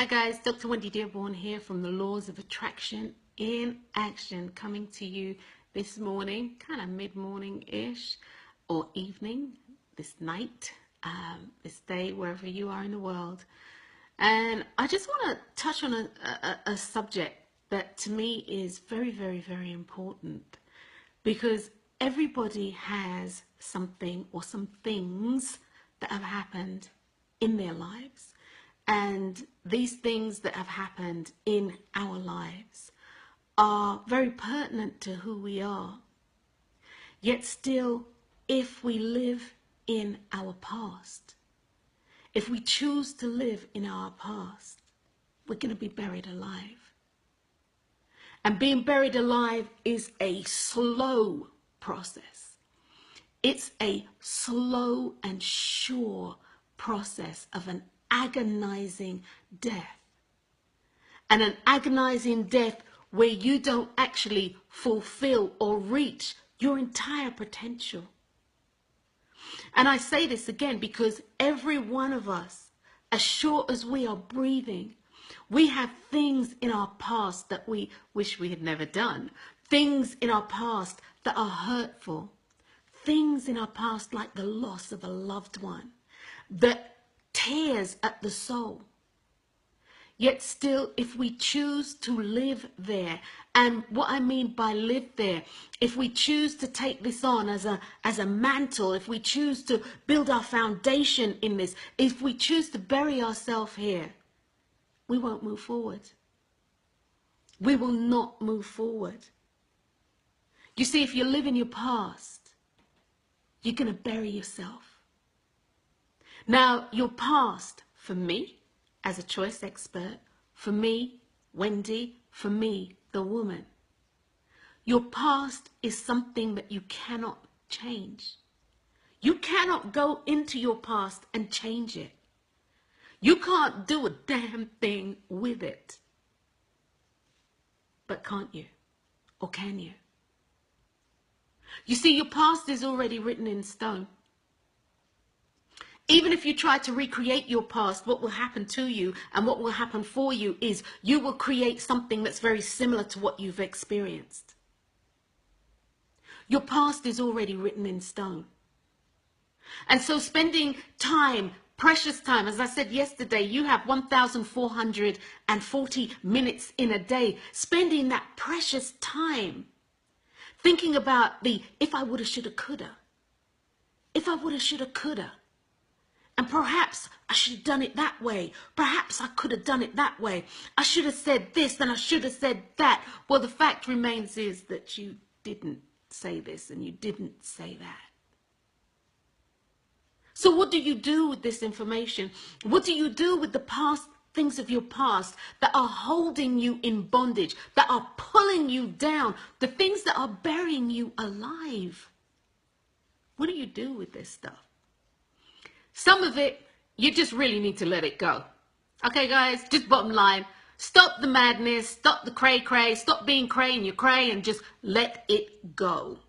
Hi guys, Dr. Wendy Dearborn here from the Laws of Attraction in Action, coming to you this morning, kind of mid-morning-ish or evening, this night, this day, wherever you are in the world. And I just want to touch on a subject that to me is very, very, very important, because everybody has something or some things that have happened in their lives. And these things that have happened in our lives are very pertinent to who we are. Yet still, if we live in our past, if we choose to live in our past, we're going to be buried alive. And being buried alive is a slow process. It's a slow and sure process of an agonizing death. And an agonizing death where you don't actually fulfill or reach your entire potential. And I say this again because every one of us, as sure as we are breathing, we have things in our past that we wish we had never done. Things in our past that are hurtful. Things in our past like the loss of a loved one that tears at the soul. Yet still, if we choose to live there, and what I mean by live there, if we choose to take this on as a mantle, if we choose to build our foundation in this, if we choose to bury ourselves here, we won't move forward. We will not move forward. You see, if you live in your past, you're going to bury yourself. Now, your past, for me, as a choice expert, for me, Wendy, for me, the woman, your past is something that you cannot change. You cannot go into your past and change it. You can't do a damn thing with it. But can't you? Or can you? You see, your past is already written in stone. Even if you try to recreate your past, what will happen to you and what will happen for you is you will create something that's very similar to what you've experienced. Your past is already written in stone. And so spending time, precious time, as I said yesterday, you have 1,440 minutes in a day. Spending that precious time thinking about the if I woulda, shoulda, coulda. If I woulda, shoulda, coulda. And perhaps I should have done it that way. Perhaps I could have done it that way. I should have said this and I should have said that. Well, the fact remains is that you didn't say this and you didn't say that. So what do you do with this information? What do you do with the past things of your past that are holding you in bondage, that are pulling you down, the things that are burying you alive? What do you do with this stuff? Some of it, you just really need to let it go. Okay, guys, just bottom line. Stop the madness, stop the cray-cray, stop being cray in your cray and just let it go.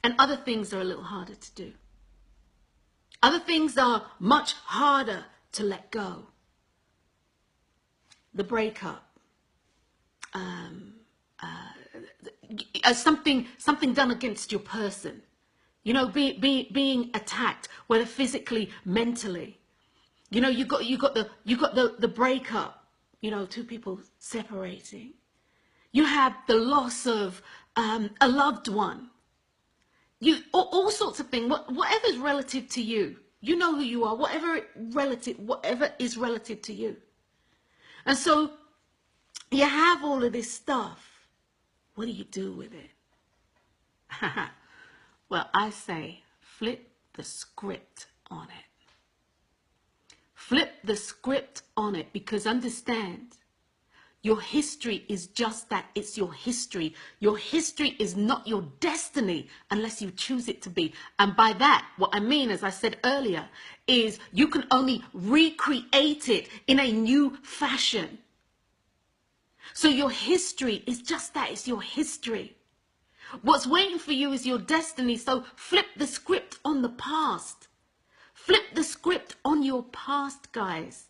And other things are a little harder to do. Other things are much harder to let go. The breakup. Something done against your person. You know, being attacked, whether physically, mentally. You know, you got the breakup. You know, two people separating. You have the loss of a loved one. All sorts of things. Whatever's relative to you. You know who you are. Whatever is relative to you. And so you have all of this stuff. What do you do with it? Well, I say flip the script on it. Flip the script on it, because understand, your history is just that. It's your history. Your history is not your destiny unless you choose it to be. And by that, what I mean, as I said earlier, is you can only recreate it in a new fashion. So your history is just that. It's your history. What's waiting for you is your destiny. So flip the script on the past. Flip the script on your past, guys.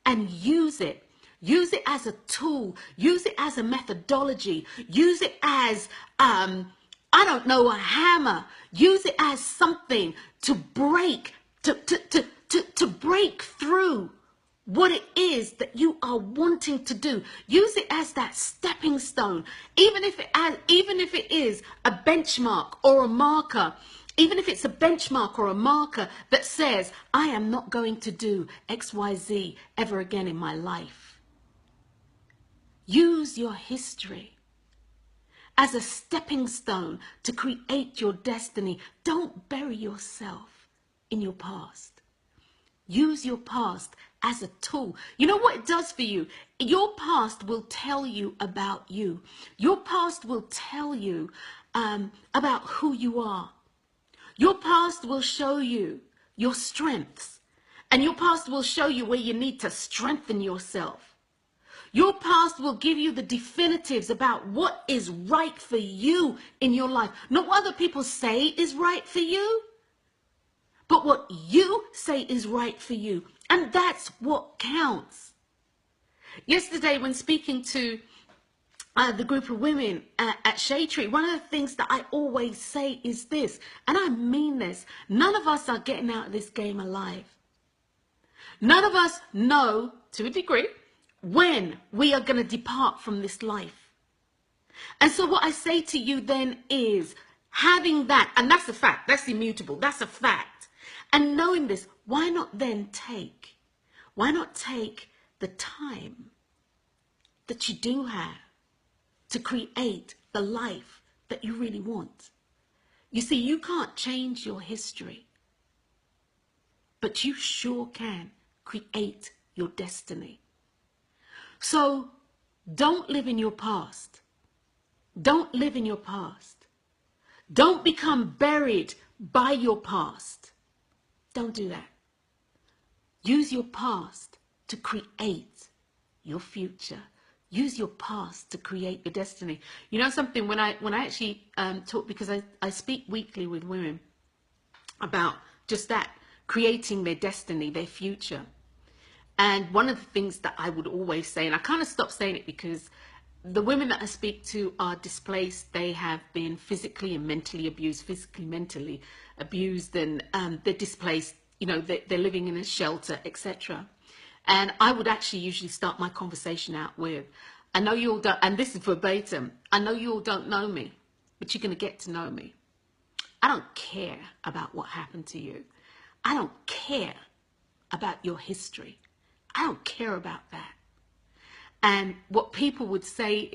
and use it. Use it as a tool. Use it as a methodology. Use it as, I don't know, a hammer. Use it as something to break, to break through what it is that you are wanting to do. Use it as that stepping stone, even if it is a benchmark or a marker. Even if it's a benchmark or a marker that says, I am not going to do XYZ ever again in my life. Use your history as a stepping stone to create your destiny. Don't bury yourself in your past. Use your past as a tool. You know what it does for you? Your past will tell you about you. Your past will tell you about who you are. Your past will show you your strengths, and your past will show you where you need to strengthen yourself. Your past will give you the definitives about what is right for you in your life. Not what other people say is right for you, but what you say is right for you. And that's what counts. Yesterday, when speaking to the group of women at Shade Tree, one of the things that I always say is this, and I mean this: none of us are getting out of this game alive. None of us know, to a degree, when we are going to depart from this life. And so what I say to you then is, having that, and that's a fact, that's immutable, that's a fact, and knowing this, why not take the time that you do have to create the life that you really want? You see, you can't change your history, but you sure can create your destiny. So don't live in your past. Don't live in your past. Don't become buried by your past. Don't do that. Use your past to create your future. Use your past to create your destiny. You know something, when I actually talk, because I speak weekly with women about just that, creating their destiny, their future. And one of the things that I would always say, and I kind of stopped saying it because the women that I speak to are displaced. They have been physically and mentally abused, mentally abused, and they're displaced. You know, they're living in a shelter, etc. And I would actually usually start my conversation out with, I know you all don't, and this is verbatim, I know you all don't know me, but you're going to get to know me. I don't care about what happened to you. I don't care about your history. I don't care about that. And what people would say,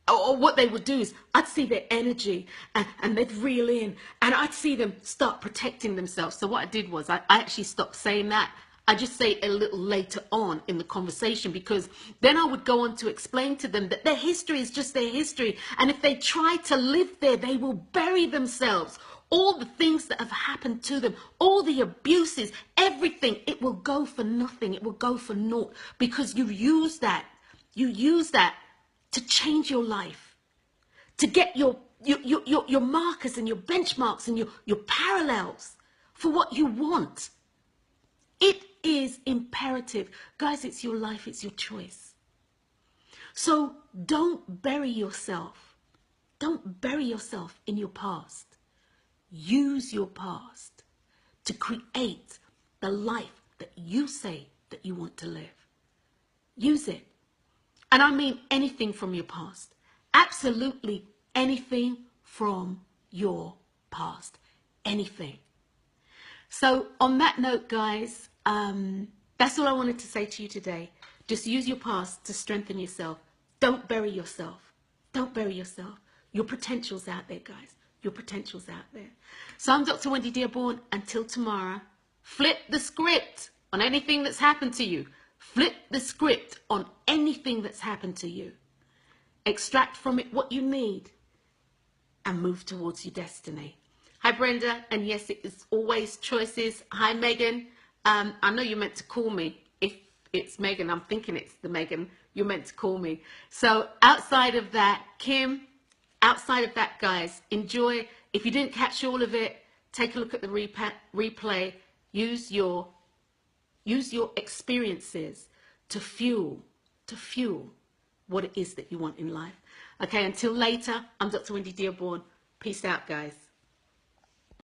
or what they would do is, I'd see their energy and they'd reel in, and I'd see them start protecting themselves. So what I did was I actually stopped saying that. I just say a little later on in the conversation, because then I would go on to explain to them that their history is just their history. And if they try to live there, they will bury themselves. All the things that have happened to them, all the abuses, everything, it will go for nothing. It will go for naught, because you use that to change your life, to get your markers and your benchmarks and your parallels for what you want. It is imperative. Guys, it's your life, it's your choice. So don't bury yourself. Don't bury yourself in your past. Use your past to create the life that you say that you want to live. Use it. And I mean anything from your past. Absolutely anything from your past. Anything. So on that note, guys, that's all I wanted to say to you today. Just use your past to strengthen yourself. Don't bury yourself. Don't bury yourself. Your potential's out there, guys. Your potential's out there. So I'm Dr. Wendy Dearborn. Until tomorrow, flip the script on anything that's happened to you. Flip the script on anything that's happened to you. Extract from it what you need and move towards your destiny. Hi, Brenda. And yes, it is always choices. Hi, Megan. I know you meant to call me. If it's Megan, I'm thinking it's the Megan. You're meant to call me. So outside of that, Kim, outside of that, guys, enjoy. If you didn't catch all of it, take a look at the replay. Use your Use your experiences to fuel what it is that you want in life. Okay, until later, I'm Dr. Wendy Dearborn. Peace out, guys.